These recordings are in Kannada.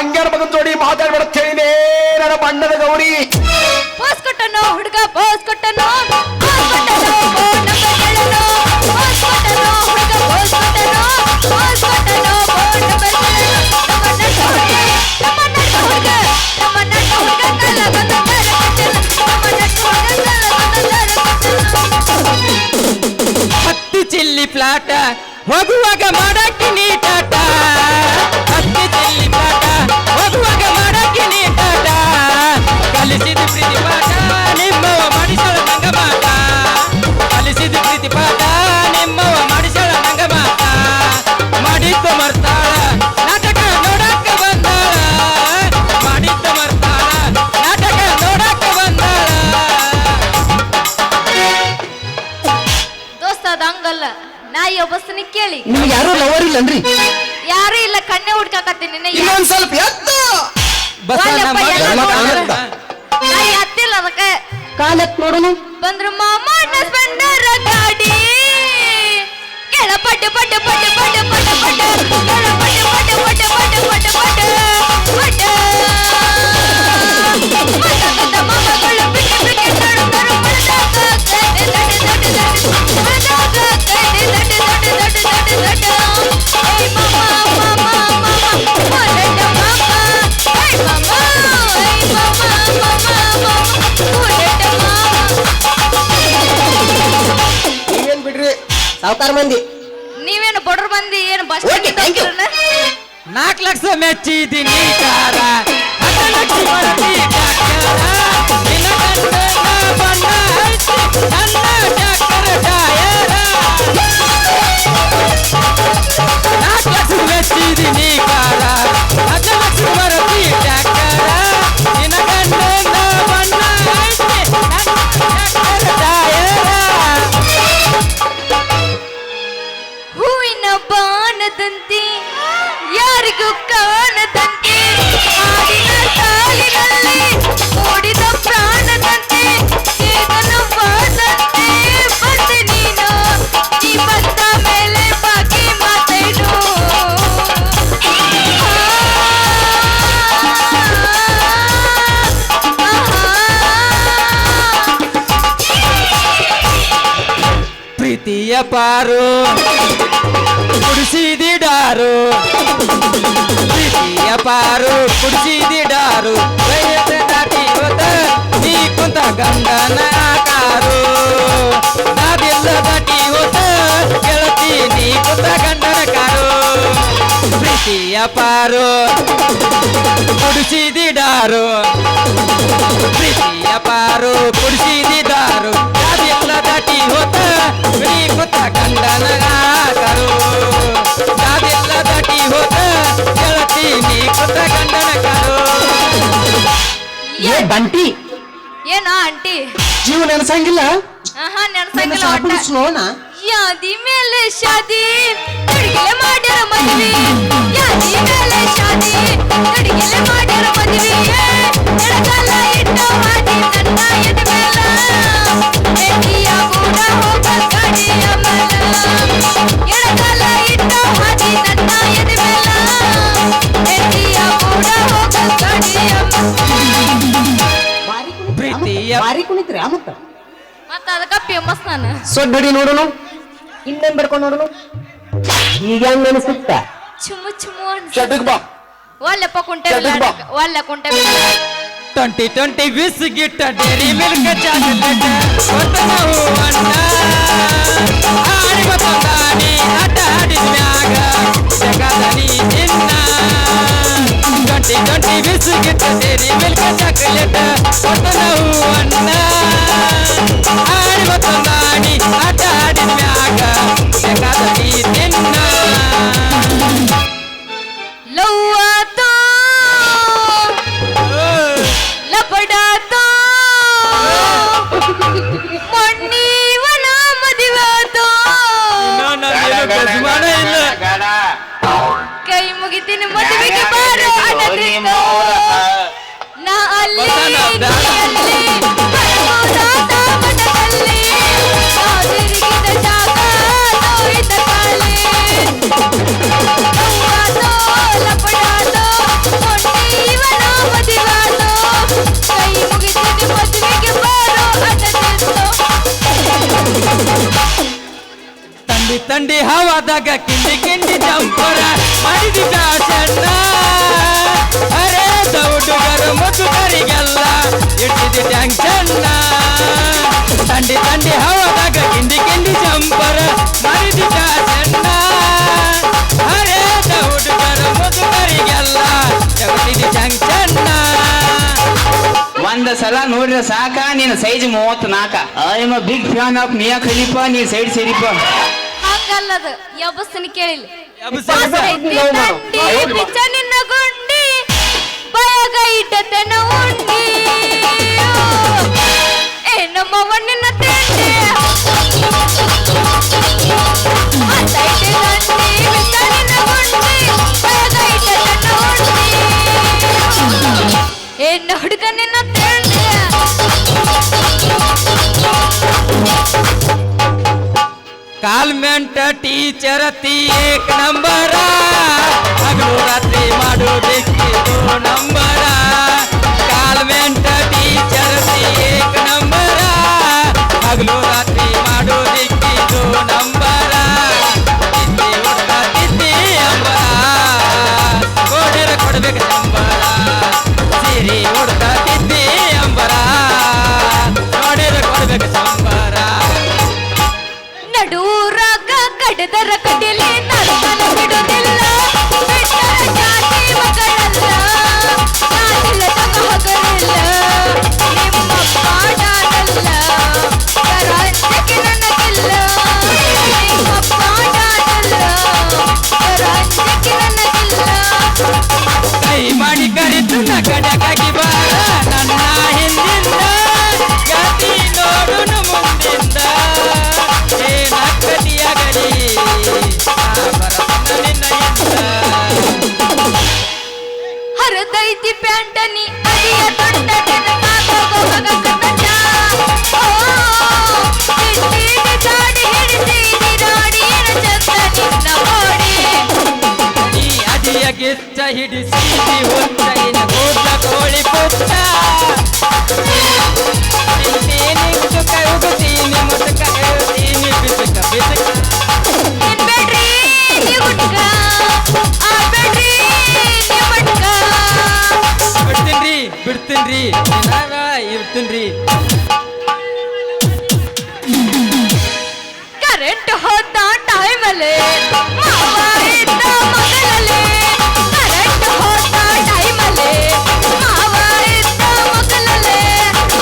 ಮಂಗ್ಯಾನ ಮಗನ ಜೋಡಿ ಮಾತಾಡ್ಬಿಡುತ್ತೇನೆ ನನ್ನ ಬಣ್ಣದ ಗೌರಿ. ಪೋಸ್ ಕೊಟ್ಟನೋ ಹುಡುಗ ಪೋಸ್ ಕೊಟ್ಟನೋ ಪೋಸ್ ಕೊಟ್ಟನೋ ಫೋನ್ ನಂಬರ್ ಹೇಳನೋ ಪೋಸ್ ಕೊಟ್ಟನೋ ಹುಡುಗ ಪೋಸ್ ಕೊಟ್ಟನೋ ಪೋಸ್ ಕೊಟ್ಟನೋ ಫೋನ್ ನಂಬರ್ ಹೇಳನೋ ನಮ್ಮ ನಟ ಹುಡುಗ ಕಾಲ ಬಂದ ಹತ್ತಿ ಚಿಲ್ಲಿ ಪ್ಲಾಟ ಹೋಗುವಾಗ ಮಾಡಕ್ಕೆ ನೀಟಾಟ. ಹತ್ತಿ ಚಿಲ್ಲಿ ಪ್ಲಾಟ ಹೋಗುವಾಗ ಮಾಡಕ್ಕೆ ನೀಟಾಟ. ಕಲಿಸಿದ ಪ್ರೀತಿ ಪಾಠ ನಿಮ್ಮವ ಮಾಡಿಸಳ ನಂಗ ಮಾಟ. ಕಲಿಸಿದ ಪ್ರೀತಿ ಪಾಠ ನಿಮ್ಮವ ಮಾಡಿಸಳ ನಂಗ ಮಾಟ. ಮಾಡಿದ್ದ ಮರ್ತಾಳ ನಾಟಕ ನೋಡಕ್ಕ ಬಂದಾಳ. ಮಾಡಿದ್ದ ಮರ್ತಾಳ ನಾಟಕ ನೋಡಕ್ಕ ಬಂದಾಳ. ದೋಸ್ತ ಅದ ಹಂಗಲ್ಲ ನಾ ಒಬ್ಬಸ್ಸನಿ ಕೇಳಿ ನಿಮ್ಗೆ ಯಾರು ಲವರ್ ಇಲ್ಲನ್ರಿ? ಯಾರು ಇಲ್ಲ ಕಣ್ಣೆ ಹುಡ್ಕಾಕತ್ತೀನಿ ಇನ್ನೊಂದ್ ಸ್ವಲ್ಪ ಎತ್ತು ನಾ ಎತ್ತಿಲ್ಲ ಅದಕ್ಕೆ ಕಾಲಕ್ ನೋಡೋಣ. ಬಂದ್ರು ಮಾಮ ಸ್ಪೆಂಡರ್ ಗಾಡಿ ಕೆಳ ಪಡ್ಡ ಪಡ್ಡ ಪಡ್ಡ ಪಡ್ಡ ಪಡ್ಡ ಪಡ್ಡ ಕೆಳ ಪಡ್ಡ ಪಡ್ಡ ಪಡ್ಡ ಪಡ್ಡ ಪಡ್ಡ ಪಡ್ಡ ಪಡ್ಡ ಮಾಮಗಳು ಬಿಟ್ಟು ಬಿಟ್ಟು ನಡು ನಡು ಮಳದಾಗ ಕಡೆ ದಡ್ಡ ದಡ್ಡ ದಡ್ಡ ಮಳದಾಗ ಕಡೆ ದಡ್ಡ ದಡ್ಡ ದಡ್ಡ ದಡ್ಡ ದಡ್ಡ ಏ ಮಾಮ ಮಾಮ ಮಾಮ ಒಡಡ ಮಾಮ ಏ ಮಾಮ ಏ ಮಾಮ ಮಾಮ ಮಾಮ ಒಡಡ ಏನ್ ಬಿಡ್ರಿ ಸಾವುಕಾರ ಮಂದಿ. ನೀವೇನು ಬಡ್ರ ಮಂದಿ ಏನು ಬಸ್ Okay, thank you. 4 ಲಕ್ಷ ಮೆಚ್ಚಿದ್ದೀನಿ ಕಾರ. 10 ಲಕ್ಷ ಮರತಿ ಡಾಕ್ಟರ. ನಿನ್ನ ಗಂಡನ ಬಣ್ಣ ಹಚ್ಚಿ ನನ್ನ ಡಾಕ್ಟರ್ ಟಯರ. 4 ಲಕ್ಷ ಮೆಚ್ಚಿದ್ದೀನಿ ಕಾರ. 10 ಲಕ್ಷ ಮರತಿ ಡಾಕ್ಟರ. ನಿನ್ನ ಗಂಡನ ಬಣ್ಣ ಹಚ್ಚಿ ನನ್ನ ಡಾಕ್ಟರ್ ಟಯರ. ಹೂವಿನ ಬಾನದಂತೆ ಯಾರಿಗೂ ಕಾಣದಂತೆ ಹಾಡಿನ ಸಾಲಿನಲ್ಲಿ ಓಡಿದ ಪ್ರಾಣದಂತೆ ಚೇತನವಾದಂತೆ ಬಂದೆ ನೀನು ನೀ ಬಂದ ಮೇಲೆ ಬಾಕಿ ಮಾತೇನು ಪ್ರೀತಿಯ ಪಾರು ಕುಡಿಸಿದಿಡಾರು. ಪ್ರೀತಿಯ ಪಾರು ಕುಡಿಸಿದಿಡಾರು. ವಯಸ್ಸ ದಾಟಿ ಹೋದ ನೀ ಕುಂತ ಗಂಡನ ಕಾರು. ನಾವೆಲ್ಲ ದಾಟಿ ಹೋದ ಗೆಳತಿ ನೀ ಕುಂತ ಗಂಡನ ಕಾರು. ಪ್ರೀತಿಯ ಪಾರು ಕುಡಿಸಿದಿಡಾರು. ಪ್ರೀತಿಯ ಪಾರು ಕುಡಿಸಿದಿಡಾರು. ನಾವೆಲ್ಲ ದಾಟಿ ಹೋದ ನೀ ಕುಂತ ಗಂಡನ ಕಾರು. ನಾವೆಲ್ಲ ದಾಟಿ ಹೋದ ಗೆಳತಿ ನೀ ಕುಂತ ಗಂಡನ ಕಾರು. ಏ ಬಂಟಿ ಏನೋ ಆಂಟಿ ಜೀವ ನೆನಸಂಗಿಲ್ಲ. ಆಹಾ ನೆನಸಂಗಿಲ್ಲ ಒಟ್ಟ ಸ್ಲೋನ ಯಾದಿ ಮೇಲೆ ಶಾದಿ ನಡಿಗೆಲೆ ಮಾಡ್ಯಾರ ಮದ್ವಿ. ಯಾದಿ ಮೇಲೆ ಶಾದಿ ನಡಿಗೆಲೆ ಮಾಡ್ಯಾರ ಮದ್ವಿ. ಎಡಗಲ್ಲ ಇಟ್ಟು ಹಾದಿ ನನ್ನ ಎದೆ ಮೇಲ ಬೆಟ್ಟಿಯ ಕೂಡ ಹೋಗ ಗಾಡಿಯ ಮೇಲ. ಎಡಗಲ್ಲ ಇಟ್ಟು ಹಾದಿ ನನ್ನ ಎದೆ ಮೇಲ ಬೆಟ್ಟಿಯ ಕೂಡ ಹೋಗ ಗಾಡಿಯ ಪ್ರೀತಿಯ ಬಾರಿ ಕುಣಿತ್ರಿ ಮತ್ತ ಮತ್ತ ಅದಕ್ಕ ಫೇಮಸ್ ನಾನು. ಸೊಡ್ಡಡಿ ನೋಡೋನು ಇನ್ನೇನ್ ಬರ್ಕೊಂಡು ನೋಡೋನು. ಈಗ ಹೆಂಗ್ ಅನಿಸುತ್ತ? ಚುಮ್ಮು ಚುಮ್ಮು ಚಟಕ್ ಬಾ ಒಲ್ಲೆಪ್ಪ ಕುಂಟೆ ಚಟಕ್ ಬಾ. ಒಲ್ಲೆ ಕುಂಟೆ 2020 ಬಿಸ್ಕಿಟ್ ಡೇರಿ ಮಿಲ್ಕ್ ಚಾಕ್ಲೇಟ್ ಕೊಟ್ಟ ನಾವು ಅಣ್ಣ. ಆಡಿ ಗೊತ್ತಾನಿ ಆಟ ಆಡಿದ ಮ್ಯಾಗ ಜಗದ ನೀ ನಿನ್ನ. 2020 ಬಿಸ್ಕಿಟ್ ಡೇರಿ ಮಿಲ್ಕ್ ಚಾಕ್ಲೇಟ್ ಕೊಟ್ಟ ನಾವು ಅಣ್ಣ. ಆಡಿ ಗೊತ್ತಾನಿ ಆಟ ಆಡಿದ ಮ್ಯಾಗ ಜಗದ ನೀ ನಿನ್ನ. ಲವ್ವಾತೋ ಲಪಡಾತೋ ಮಣ್ಣೀವನ ಮದಿವಾತೋ ಕೈ ಮುಗಿತೀನಿ ಮದುವೆಗೆ ಬಾರೋ ಅಣ್ಣನಿಂದ. ನಾ ಅಲ್ಲಿ ನೀ ಅಲ್ಲಿ ಬರಬಹುದ ತಂಡಿ ಹವಾದಾಗ ಕಿಂಡಿ ಕಿಂಡಿ ಜಂಪರ ಮಾಡಿದಿ ಬ್ಯಾಸಣ್ಣ ಅರೆ ಹುಡುಗರು ಮುದುಕರಿಗೆಲ್ಲ ಇಟ್ಟಿದಿ ಟ್ಯಾಂಕ್ಷನ್ನ ತಂಡಿ ತಂಡಿ ಹವಾದಾಗ ಕಿಂಡಿ ಕಿಂಡಿ ಜಂಪರ ಮಾಡಿದಿ ಬ್ಯಾಸಣ್ಣ ಅರೆ ಹುಡುಗರು ಮುದುಕರಿಗೆಲ್ಲ ಇಟ್ಟಿದಿ ಟ್ಯಾಂಕ್ಷನ್ನ ಒಂದ್ ಸಲ ನೋಡ್ರಿ ಸಾಕ ನೀನ್ size 34 I am big fan of Mia Khalifa ನೀ ಸೈಡ್ ಸೇರಿಪ್ಪ ಹಂಗಲ್ಲದು ಯಬ್ಬಸ್ತನ ಕೇಳಿಲ್ಲ ಎಬ್ಬಿಸ ಪಿಚ್ಚ ನಿನ್ನ ಗುಂಡಿ ಬಯಗ ಇಟ್ಟತನ ಉಂಡಿ ಏ ನಮ್ಮವ್ವ ನಿನ್ನ ತಿಂಡಿ ಮತ್ತೈತೆ ಗಂಡಿ ಪಿಚ್ಚ ನಿನ್ನ ಗುಂಡಿ ಬಯಗ ಇಟ್ಟತನ ಉಂಡಿ ಏ ಹುಡುಗ ನಿನ್ನ ತಿಂಡಿ ಕಾಲ್ಮೆಂಟ್ ಟೀಚರ್ ತಿ ಏಕ್ ನಂಬರ ಹಗಲು ರಾತ್ರಿ ಮಾಡೋ ಡಿಕ್ಕಿದು ನಂಬರ ಕಾಲ್ಮೆಂಟ್ ಟೀಚರ್ ತಿ ಏಕ್ ನಂಬರ ಹಗಲು ರಾತ್ರಿ ಮಾಡೋ ಡಿಕ್ಕಿದು ನಂಬರ ತಿದ್ದಿ ಹುಡುಗ ತಿದ್ದಿ ಅಂಬರ ಕೋಡೆರ ಕೊಡ್ಬೇಕು ನಂಬರ ಸಿರಿ ಹುಡುಗ ತಿದ್ದಿ ಅಂಬರ ಕೋಡೆರ ಕೊಡ್ಬೇಕು ಸಂಬರ ನಡೂರಾಗ ಕಡದರ ಕಡಿಲಿ ನರ್ತನ ಬಿಡುವುದಿಲ್ಲ ಬಿಟ್ಟರ ಜಾತಿ ಮಗಳಲ್ಲ ನಾನಿಲ್ಲದ ಮಗಳಿಲ್ಲ ನಿಮ್ಮಪ್ಪ ನಾನಲ್ಲ ಕರಾಂಚಕ್ಕೆ ನನಗಿಲ್ಲ ನಿಮ್ಮಪ್ಪ ನಾನಲ್ಲ ಕರಾಂಚಕ್ಕೆ ನನಗಿಲ್ಲ ಕೈ ಮಾಡಿ ಕರೆದು ಕಡಕಾಗಿ ಬಾರ ನನ್ನ ಹಿಂದಿಂದ ಗತಿ ನೋಡುನು ಮುಂದಿಂದ ಏನಕ್ಕದಿಯ ಗಡಿ ಬರತನ ನಿನ್ನ ಎಂದ ಹರದೈತಿ ಪ್ಯಾಂಟನಿ ಅಡಿಯ ದೊಡ್ಡ ನೆನಪಾಗೋಗ ಕನ್ನಡ ಓ ತಿಂಡಿ ದಾಡಿ ಹಿಡಿಸಿ ರಾಡಿ ಚಂದ ನಿನ್ನ ಓಡಿ ನೀ ಅದಿಯ ಗಿಚ್ಚ ಹಿಡಿಸಿ ಹುಚ್ಚ ಇನ ಕೂಡ್ಲ ಕೋಳಿ ಪುಚ್ಚ ನಿಂತು ಕೈ ಉಗುತ್ತೀನಿ ಮುದುಕ ಹೇಳ್ತೀನಿ ಬಿಸುಕ ಬಿಸುಕ ನಿನ್ಬೇಡ್ರಿ ನೀ ಹುಡ್ಗ ಆಡ್ಬೇಡ್ರಿ ನೀ ಮಡ್ಗ ಬಿಡ್ತೀನ್ರಿ ಇರ್ತೀನ್ರಿ ಕರೆಂಟ್ ಹೋದ ಟೈಮಲ್ಲಿ ಮಾವ ಇದ್ದ ಮಗಲಲ್ಲಿ ಕರೆಂಟ್ ಹೋದ ಟೈಮಲ್ಲಿ ಮಾವ ಇದ್ದ ಮಗಲಲ್ಲಿ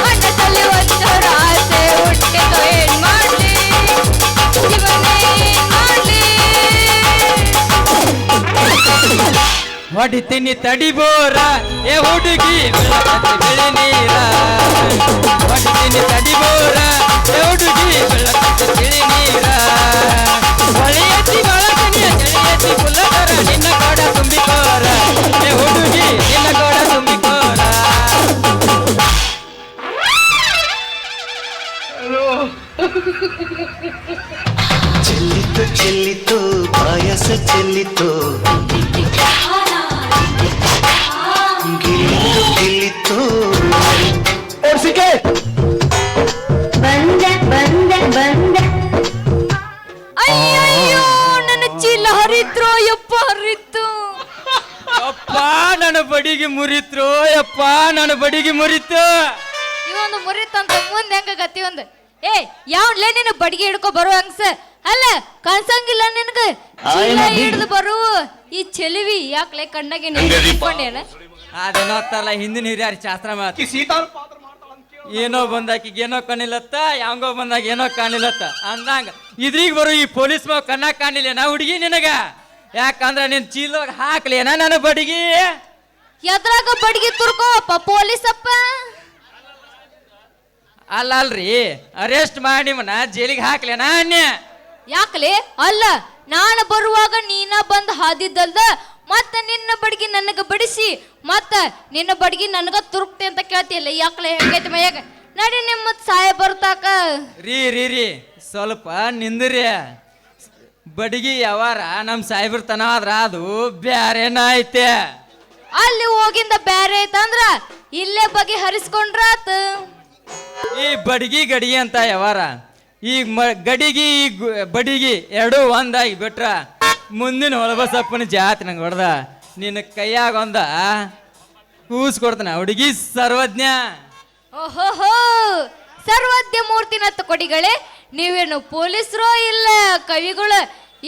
ಮನದಲ್ಲಿ ಒಂದು ರಾಸೆ ಹುಟ್ಟಿತು ಏನ್ ಮಾಡ್ಲಿ ಜೀವನ ಏನ್ ಮಾಡ್ಲಿ ಹೊಡಿತೀನಿ ತಡಿಬೋರ ಏ ಹುಡುಗಿ ಬೆಳಕತ್ತೆ ಬೆಳೆ ನೀರ ಹೊಡಿತೀನಿ ತಡಿಬೋರ ಏ ಹುಡುಗಿ ಬೆಳಕತ್ತೆ ಬೆಳೆ ನೀರ ಹೊಳೆ ಎತ್ತಿ ಬಳಕನಿಯ ಚಳಿ ಎತ್ತಿ ಕುಲ್ಲದರ ನಿನ್ನ ಕೋಡ ತುಂಬಿಕೋರ ಏ ಹುಡುಗಿ ನಿನ್ನ ಕೋಡ ತುಂಬಿಕೋರ ಚೆಲ್ಲಿತು ಚೆಲ್ಲಿತು ಪಾಯಸ ಚೆಲ್ಲಿತು ಗಿಲ್ಲಿತು ಗಿಲ್ಲಿತು ಓಡ್ಸಿಕೆ ಅಯ್ಯಯ್ಯೋ ನನ್ನ ಚೀಲ ಹರಿದ್ರು ಯಪ್ಪ ಹರಿತು ಅಪ್ಪ ನನ್ನ ಬಡಿಗೆ ಮುರಿತ್ರು ಯಪ್ಪ ನನ್ನ ಬಡಿಗೆ ಮುರಿತು ಇವೊಂದು ಮುರಿತಂತ ಮುಂದೆ ಹೆಂಗ ಗತಿ ಒಂದು ಏ ಯಾವ್ಲೇ ನಿನ್ನ ಬಡಿಗೆ ಹಿಡ್ಕೊ ಬರೋ ಹಂಗ್ಸ ಅಲ್ಲ ಕನ್ಸಂಗಿಲ್ಲ ನಿನಗ ಚೀಲ ಹಿಡ್ದು ಬರು ಈ ಚೆಲುವಿ ಯಾಕ್ಲೆ ಕಣ್ಣಾಗೆ ನಿಂತ್ಕೊಂಡೇನ ಅದೇನೋ ಅತ್ತಲ್ಲ ಹಿಂದಿನ ಹಿರಿಯರ ಶಾಸ್ತ್ರ ಮಾತು ಏನೋ ಬಂದಾಕಿಗೆ ಏನೋ ಕಾಣಿಲ್ಲತ್ತ ಯಾವಂಗೋ ಬಂದಾಗ ಏನೋ ಕಾಣಿಲ್ಲತ್ತ ಅಂದಂಗ ಇದ್ರಿಗೆ ಬರೋ ಈ ಪೊಲೀಸ್ ಮಾವ ಕಣ್ಣಾಗ ಕಾಣಿಲ್ಲ ನಾ ಹುಡುಗಿ ನಿನಗ ಯಾಕಂದ್ರ ನಿನ್ ಚೀಲದಾಗ ಹಾಕ್ಲೇನ ನನ್ನ ಬಡಿಗೆ ಎದ್ರಾಗ ಬಡಿಗೆ ತುರ್ಕೋಪ್ಪ ಪೊಲೀಸಪ್ಪ ಅಲ್ರಿ ಅರೆಸ್ಟ್ ಮಾಡಿ ಮನ ಜೈಲಿಗೆ ಹಾಕ್ಲೇನ ಅನ್ಯ ಯಾಕಲೆ ಅಲ್ಲ ನಾನು ಬರುವಾಗ ನೀನ ಬಂದ್ ಹಾದಿದ್ದಲ್ದ ಮತ್ತ ನಿನ್ನ ಬಡ್ಗಿ ನನಗ ಬಡಿಸಿ ಮತ್ತ ನಿನ್ನ ಬಡ್ಗಿ ನನಗ ತುರುಕ್ತಿ ಅಂತ ಕೇಳ್ತಿಲ್ಲ ಯಾಕಲೆ ಹೆಂಗೈತಿ ಮೈಯಾಗ ನಡಿ ನಿಮ್ಮ ಸಾಯ ಬರ್ತಾಕ ರೀ ಸ್ವಲ್ಪ ನಿಂದ್ರಿ ಬಡಿಗೆ ಯಾವಾರ ನಮ್ಮ ಸಾಹೇಬ್ರ ತನ ಆದ್ರ ಅದು ಬ್ಯಾರೇನ ಐತೆ ಅಲ್ಲಿ ಹೋಗಿಂದ ಬ್ಯಾರೆ ಐತಂದ್ರ ಇಲ್ಲೇ ಬಗೆ ಹರಿಸ್ಕೊಂಡ್ರಾತ ಈ ಬಡಿಗೆ ಗಡಿಗೆ ಅಂತ ಯಾವಾರ ಈಗ ಗಡಿಗೆ ಈ ಬಡಿಗೆ ಎರಡೂ ಒಂದಾಗಿ ಬಿಟ್ರ ಮುಂದಿನ ಹೊಳಬಸಪ್ಪನ ಜಾತಿ ನಂಗೆ ಹೊಡೆದ ನಿನ್ನ ಕೈಯಾಗ ಒಂದ ಕೂಸ್ ಕೊಡ್ತಾನ ಹುಡುಗಿ ಸರ್ವಜ್ಞ. ಓಹೋಹೋ, ಸರ್ವಜ್ಞ ಮೂರ್ತಿನತ್ತ ಕೊಡಿಗಳೇ, ನೀವೇನು ಪೊಲೀಸರು ಇಲ್ಲ ಕವಿಗಳು,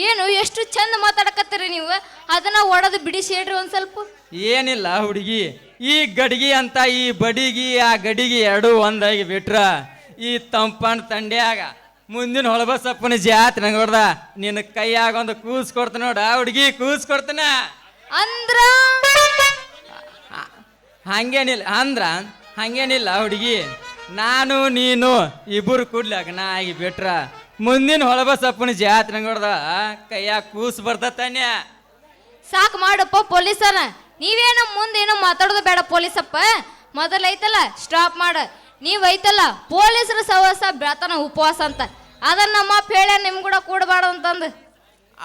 ಏನು ಎಷ್ಟು ಚಂದ ಮಾತಾಡಕತ್ತೀರಿ ನೀವು. ಅದನ್ನ ಒಡೆದು ಬಿಡಿಸಿ ಹೇಳ್ರಿ ಒಂದ್ ಸ್ವಲ್ಪ. ಏನಿಲ್ಲ ಹುಡುಗಿ, ಈ ಗಡಿಗೆ ಅಂತ ಈ ಬಡಿಗೆ ಆ ಗಡಿಗೆ ಎರಡೂ ಒಂದಾಗಿ ಬಿಟ್ರ ಈ ತಂಪನ್ ತಂಡ್ಯಾಗ ಮುಂದಿನ ಹೊಳಬಸಪ್ಪನ ಜಾತಿ ನಂಗೆ ಹೊಡೆದ ನಿನ್ನ ಕೈಯಾಗ ಒಂದು ಕೂಸ್ ಕೊಡ್ತಾನ ನೋಡ ಹುಡುಗಿ, ಕೂಸ್ ಕೊಡ್ತಾನ. ಅಂದ್ರ ಹಂಗೇನಿಲ್ಲ ಹುಡುಗಿ, ನಾನು ನೀನು ಇಬ್ಬರು ಕೂಡ್ಲಾಕ ನಾ ಆಗಿ ಬಿಟ್ರ ಮುಂದಿನ ಹೊಳಬಸಪ್ಪನ ಜಾತಿ ನಂಗೆ ಹೊಡೆದ ಕೈಯಾಗ ಕೂಸ್ ಬರ್ತತಾನೆ. ಸಾಕು ಮಾಡಪ್ಪ ಪೊಲೀಸರ, ನೀವೇನು ಮುಂದೇನು ಮಾತಾಡೋದು ಬೇಡ ಪೊಲೀಸಪ್ಪ. ಮೊದಲು ಐತಲ್ಲ ಸ್ಟಾಪ್ ಮಾಡ. ನೀವ್ ಐತಲ್ಲ ಪೊಲೀಸರ ಸಹವಾಸ ಬೆಳತನ ಉಪವಾಸ ಅಂತ, ಅದನ್ನ ನಮ್ಮ ಅಪ್ಪ ಹೇಳ್ಯ ನಿಮ್ ಕೂಡ ಕೂಡಬಾರ್ದು ಅಂತಂದು.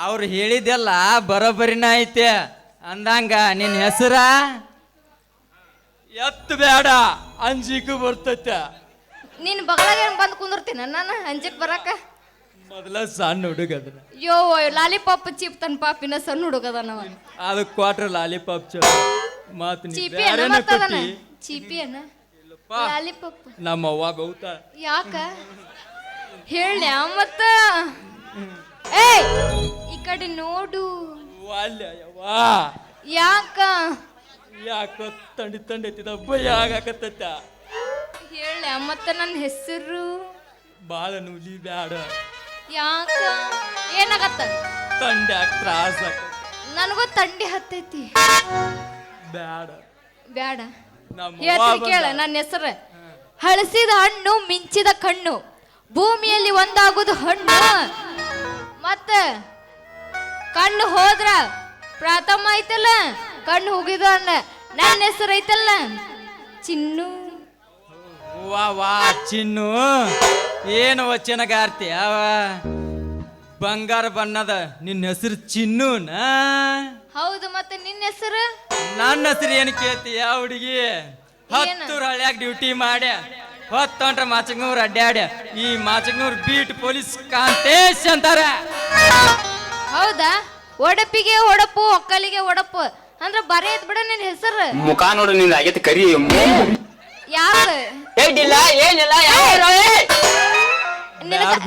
ಅವ್ರು ಹೇಳಿದ್ದೆಲ್ಲ ಬರೋಬ್ಬರಿನ ಐತೆ ಅಂದಂಗ ನಿನ್ನ ಹೆಸರ ಎತ್ತು ಬೇಡ ಅಂಜಿಕು ಬರ್ತೈತ. ನಿನ್ ಬಗಲಾಗ ಏನ್ ಬಂದು ಕುಂದಿರ್ತೀನಿ ನಾನು ಅಂಜಕ್ ಬರಾಕ. ಮೊದಲ ಸಣ್ಣ ಹುಡುಗದ ಯೋ ಲಾಲಿಪಾಪ್ ಚೀಪ್ ತನ್ ಪಾಪಿನ ಸಣ್ಣ ಹುಡುಗದ ನಾವ. ಅದು ಕ್ವಾರ್ಟರ್ ಲಾಲಿಪಾಪ್ ಚಲೋ ಮಾತು ಚೀಪಿ ಅನ್ನ ಮತ್ತದನ ಚೀಪಿ ಅನ್ನ ಲಾಲಿಪಾಪ್ ನಮ್ಮ ಅವ್ವ ಗೌತ ಯಾಕ ಹೇಳ್ಯ ಮತ್ತ. ಏಯ್ ಈ ಕಡೆ ನೋಡು. ಯಾಕ ಯಾಕೋ ತಂಡಿ ಐತಿದ ಭಯ ಆಗಾಕತ್ತ. ಹೇಳ್ಯ ಮತ್ತ ನನ್ನ ಹೆಸರು ಬಾಳ ನುಲಿ ಬ್ಯಾಡ. ಯಾಕ ಏನಾಗತ್ತ? ತಂಡ್ಯಾಕ ತ್ರಾಸ ನನಗೂ ತಂಡಿ ಹತ್ತೈತಿ. ಬ್ಯಾಡ ಬ್ಯಾಡ ನಮ್ಮ ಹೇಳ್ತೀನಿ ಕೇಳ. ನನ್ನ ಹೆಸರು ಹಳಸಿದ ಹಣ್ಣು ಮಿಂಚಿದ ಕಣ್ಣು, ಭೂಮಿಯಲ್ಲಿ ಒಂದಾಗುದು ಹಣ್ಣು, ಮತ್ತ ಕಣ್ಣು ಹೋದ್ರ ಪ್ರಥಮ ಐತಲ್ಲ ಕಣ್ಣು ಹೋಗಿದ ಅಣ್ಣ. ನನ್ನ ಹೆಸರು ಐತಲ್ಲ ಚಿನ್ನು. ವಾ ಚಿನ್ನು, ಏನು ವಚನಗಾರ್ತಿ ಅವ ಬಂಗಾರ ಬಣ್ಣದ ನಿನ್ನ ಹೆಸರು ಚಿನ್ನುನ? ಹೌದು, ಮತ್ತೆ ನಿನ್ನ ಹೆಸರು? ನನ್ನ ಹೆಸರು ಏನು ಕೇಳ್ತೀಯ ಹುಡುಗಿ? 10 ಹಳ್ಳ್ಯಾಗ ಡ್ಯೂಟಿ ಮಾಡ್ಯ, 10 ಮಾಚಗ್ನೂರ್ ಅಡ್ಡಾಡ್ಯ. ಈ ಮಾಚಗ್ನೂರ್ ಬೀಟ್ ಪೊಲೀಸ್ ಕಾಂತೇಶ್ ಅಂತಾರ. ಹೌದಾ? ಒಡಪಿಗೆ ಒಡಪು ಒಕ್ಕಲಿಗೆ ಒಡಪು ಅಂದ್ರ ಬರೀ ಐತ್ ಬಿಡ ನಿನ್ ಹೆಸರು. ಮುಖ ನೋಡು ನಿಂದ ಆಗೈತಿ ಕರಿ. ಯಾರು ಏನಿಲ್ಲ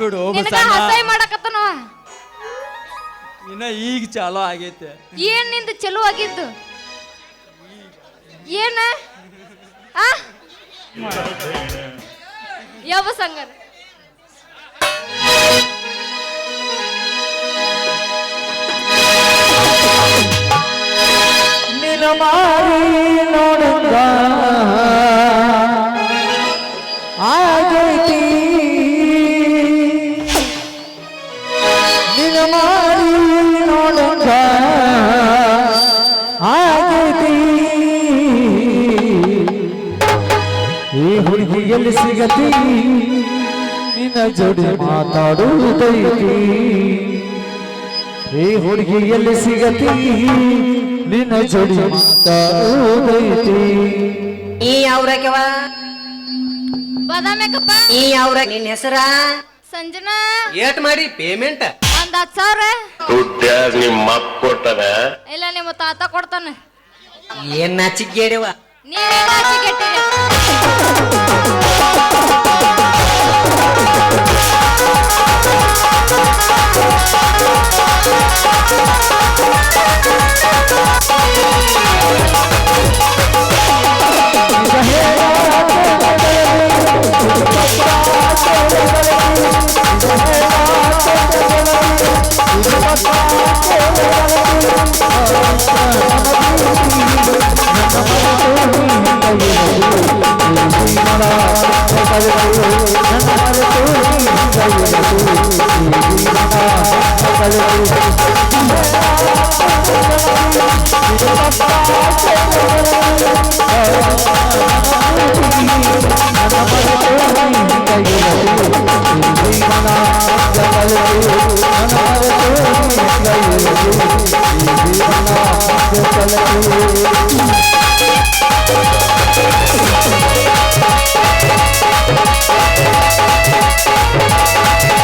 ಬಿಡು ಹಸಾಯಿ ಮಾಡಕತ್ತನ. ಇನ್ನ ಈಗ ಚಾಲೋ ಆಗೈತೆ. ಏನ್ ನಿಂದ ಚಲೋ ಆಗಿದ್ದು? ಏನ ಯಾವ ಸಂಗರ? ನಿನ ಮಾರಿ ನೋಡುತ್ತ ಆಗೈತಿ, ನಿನ ಮಾರಿ ನೋಡುತ್ತ ಆಗೈತಿ. ಈ ಹುಡುಗಿ ಎಲ್ಲಿ ಸಿಗತಿ, ನಿನ್ನ ಜೋಡಿ ಮಾತಾಡುವುದೈತಿ. ಈ ಹುಡುಗಿ ಎಲ್ಲಿ ಸಿಗತಿ, ನಿನ್ನ ಜೋಡಿ ಮಾತಾಡುವುದೈತಿ. ಈ ಯಾವ್ರಕ್ಯವ? ಬಾದಾಮ್ಯಾಕಪ್ಪ. ಈ ಯಾವ್ರ? ನಿನ್ ಹೆಸರ? ಸಂಜನಾ. ಏಟ್ ಮಾಡಿ ಪೇಮೆಂಟ್? 10,000. ದುಡ್ಡು ನಿಮ್ಮ ಅಪ್ಪ ಕೊಟ್ಟದ? ಇಲ್ಲ ನಿಮ್ಮ ತಾತ ಕೊಡ್ತಾನೆ. ಏನ್ ನಾಚಿಗೇಡಿವ? ನೀವೇ ನಾಚಿಗೆಟ್ಟಿರಿ. Thank you.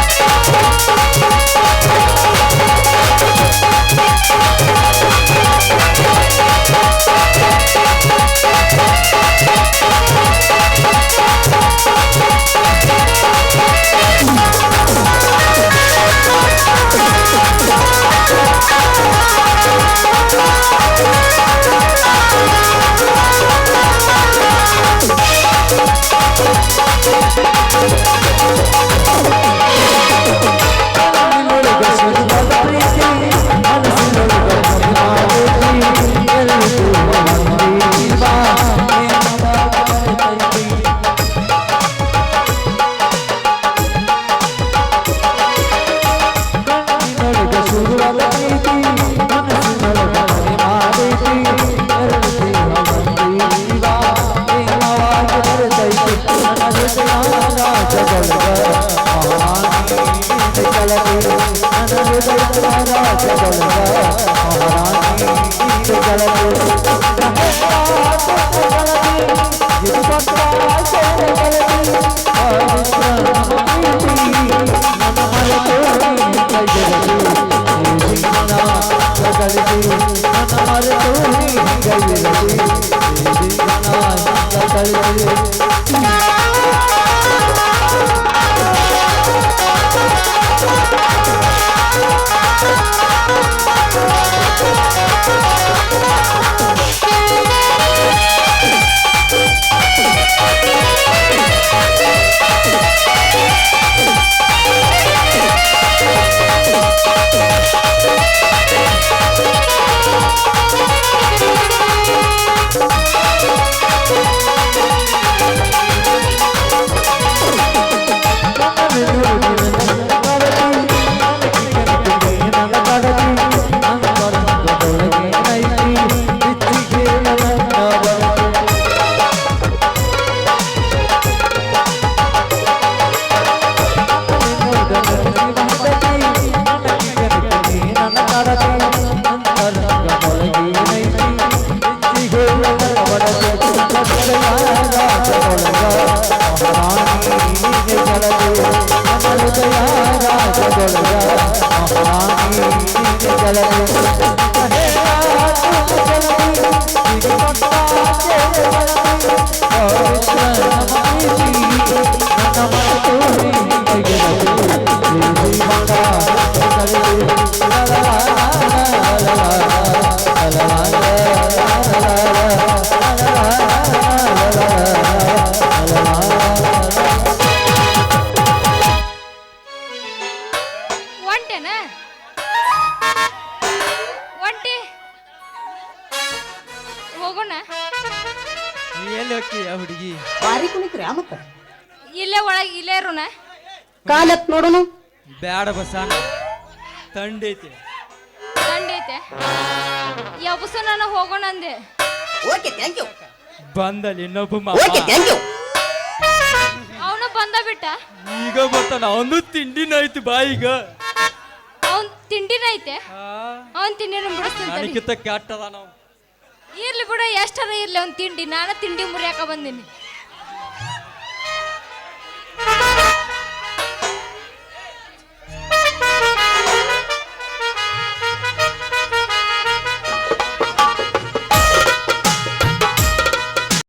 ಒಂಟೆನ ಒಂಟಿ ಹೋಗೋಣ ಎಲ್ಲಿ ಹೋಗ್ತೀಯ ಹುಡುಗಿ? ಬಾರಿ ಕುಣಿಕ್ರಿ ಮತ್ತ ಇಲ್ಲೇ ಒಳಗೆ ಇಲ್ಲೇ ಇರೋಣ. ಕಾಲತ್ ನೋಡುನು. ಬ್ಯಾಡ ಬಸಾನ, ತಂಡೈತಿ. ತಂಡೈತೆ ಯಬಸು ನಾನು ಹೋಗೋಣ ಅಂದೆ. Okay thank you. ಬಂದಲ್ಲಿ ಇನ್ನೊಬ್ಬ ಓಕೆ ಥ್ಯಾಂಕ್ ಯು. ಅವನು ಬಂದ ಬಿಟ್ಟ. ಈಗ ಬರ್ತಾನ. ಅವನು ತಿಂಡಿನ ಐತಿ ಬಾಯಿಗ. ಅವನ್ ತಿಂಡಿನ ಐತೆ. ಅವನ್ ತಿಂಡಿನ ಬಿಡಿಸ್ತೀನಿ. ನನಗಿಂತ ಕೆಟ್ಟದ ನಾವು. ಇರ್ಲಿ ಬಿಡ, ಎಷ್ಟರ ಇರ್ಲಿ ಅವ್ನ್ ತಿಂಡಿ. ನಾನು ತಿಂಡಿ ಮುರಿಯಾಕ ಬಂದೀನಿ.